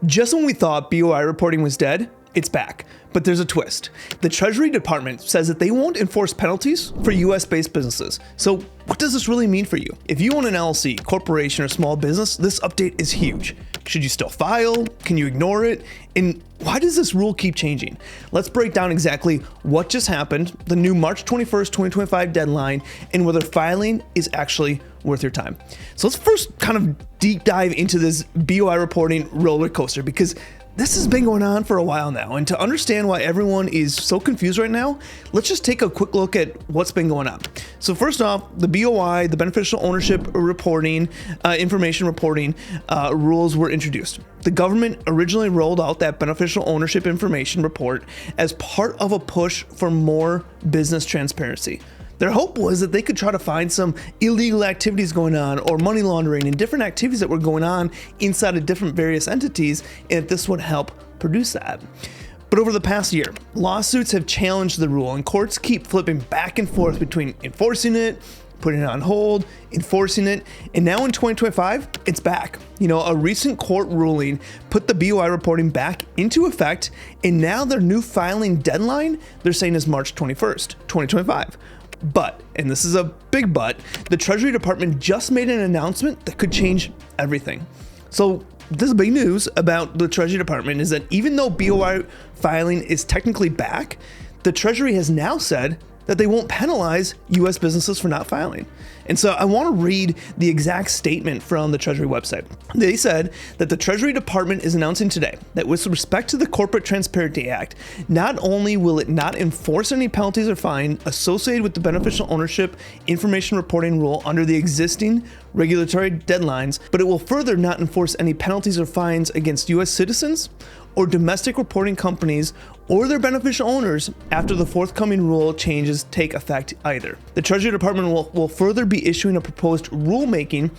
Just when we thought BOI reporting was dead, it's back. But there's a twist. The Treasury Department says that they won't enforce penalties for US-based businesses. So what does this really mean for you? If you own an LLC, corporation, or small business, this update is huge. Should you still file? Can you ignore it? And why does this rule keep changing? Let's break down exactly what just happened, the new March 21st, 2025 deadline, and whether filing is actually worth your time. So let's first kind of deep dive into this BOI reporting roller coaster, because this has been going on for a while now, and to understand why everyone is so confused right now, let's just take a quick look at what's been going on. So first off, the BOI, the beneficial ownership reporting, information reporting rules were introduced. The government originally rolled out that beneficial ownership information report as part of a push for more business transparency. Their hope was that they could try to find some illegal activities going on, or money laundering and different activities that were going on inside of different various entities, and if this would help produce that. But over the past year, lawsuits have challenged the rule, and courts keep flipping back and forth between enforcing it, putting it on hold, enforcing it, and now in 2025, it's back. You know, a recent court ruling put the BOI reporting back into effect, and now their new filing deadline, they're saying, is March 21st, 2025. But, and this is a big but, the Treasury Department just made an announcement that could change everything. So this big news about the Treasury Department is that even though BOI filing is technically back, the Treasury has now said that they won't penalize US businesses for not filing. And so I want to read the exact statement from the Treasury website. They said that the Treasury Department is announcing today that with respect to the Corporate Transparency Act, not only will it not enforce any penalties or fine associated with the beneficial ownership information reporting rule under the existing regulatory deadlines, but it will further not enforce any penalties or fines against US citizens or domestic reporting companies or their beneficial owners after the forthcoming rule changes take effect either. The Treasury Department will further be issuing a proposed rulemaking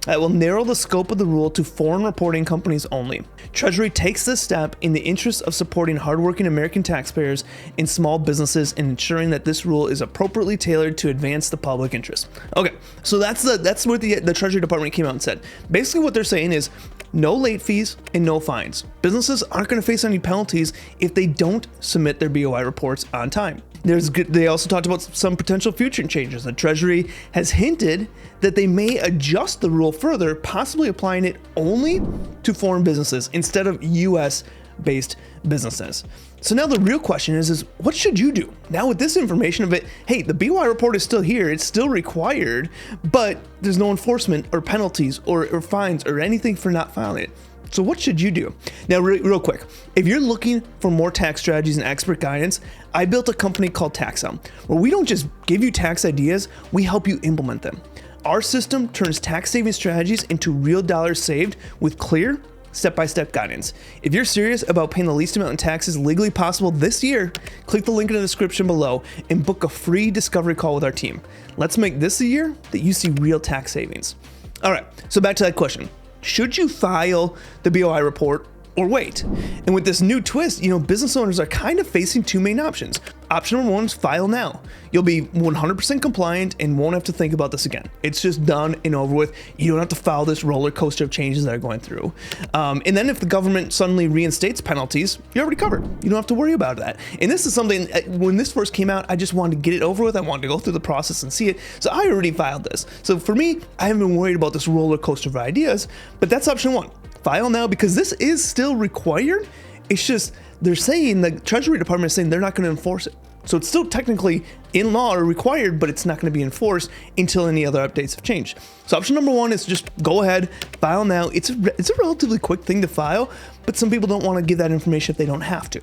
that will narrow the scope of the rule to foreign reporting companies only. Treasury takes this step in the interest of supporting hardworking American taxpayers and small businesses and ensuring that this rule is appropriately tailored to advance the public interest. Okay, so that's what the Treasury Department came out and said. Basically what they're saying is no late fees and no fines. Businesses aren't going to face any penalties if they don't submit their BOI reports on time. They also talked about some potential future changes. The Treasury has hinted that they may adjust the rule further, possibly applying it only to foreign businesses instead of US-based businesses. So now the real question is what should you do? Now with this information of it, hey, the BOI report is still here, it's still required, but there's no enforcement or penalties or fines or anything for not filing it. So what should you do? Now, real quick, if you're looking for more tax strategies and expert guidance, I built a company called TaxHelm, where we don't just give you tax ideas, we help you implement them. Our system turns tax saving strategies into real dollars saved with clear, step-by-step guidance. If you're serious about paying the least amount in taxes legally possible this year, click the link in the description below and book a free discovery call with our team. Let's make this a year that you see real tax savings. All right, so back to that question. Should you file the BOI report or wait? And with this new twist, you know, business owners are kind of facing two main options. Option number one is file now. You'll be 100% compliant and won't have to think about this again. It's just done and over with. You don't have to follow this roller coaster of changes that are going through. And then if the government suddenly reinstates penalties, you're already covered. You don't have to worry about that. And this is something, when this first came out, I just wanted to get it over with. I wanted to go through the process and see it. So I already filed this. So for me, I haven't been worried about this roller coaster of ideas, but that's option one. File now, because this is still required. It's just they're saying, the Treasury Department is saying they're not going to enforce it. So it's still technically in law or required, but it's not going to be enforced until any other updates have changed. So option number one is just go ahead, file now. It's a relatively quick thing to file, but some people don't want to give that information if they don't have to.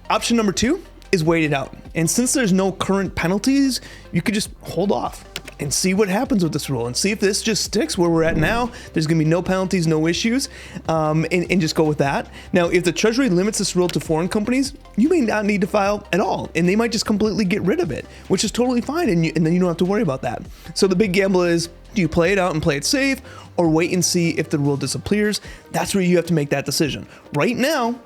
Option number two is wait it out. And since there's no current penalties, you could just hold off and see what happens with this rule and see if this just sticks where we're at now. There's gonna be no penalties, no issues, and just go with that. Now, if the Treasury limits this rule to foreign companies, you may not need to file at all, and they might just completely get rid of it, which is totally fine, and then you don't have to worry about that. So the big gamble is, do you play it out and play it safe, or wait and see if the rule disappears? That's where you have to make that decision. Right now,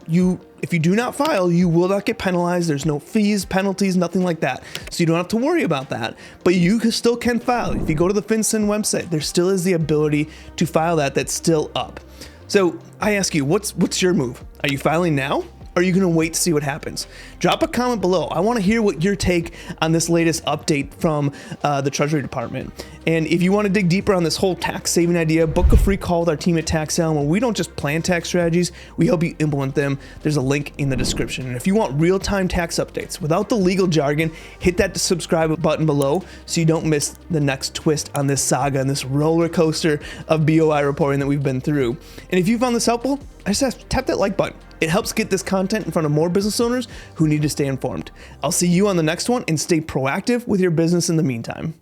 if you do not file, you will not get penalized. There's no fees, penalties, nothing like that. So you don't have to worry about that, but you still can file. If you go to the FinCEN website, there still is the ability to file that's still up. So I ask you, what's your move? Are you filing now? Or are you going to wait to see what happens? Drop a comment below. I want to hear what your take on this latest update from the Treasury Department. And if you want to dig deeper on this whole tax saving idea, book a free call with our team at TaxSalon, where we don't just plan tax strategies, we help you implement them. There's a link in the description. And if you want real-time tax updates without the legal jargon, hit that subscribe button below so you don't miss the next twist on this saga and this roller coaster of BOI reporting that we've been through. And if you found this helpful, I just have to tap that like button. It helps get this content in front of more business owners who need to stay informed. I'll see you on the next one, and stay proactive with your business in the meantime.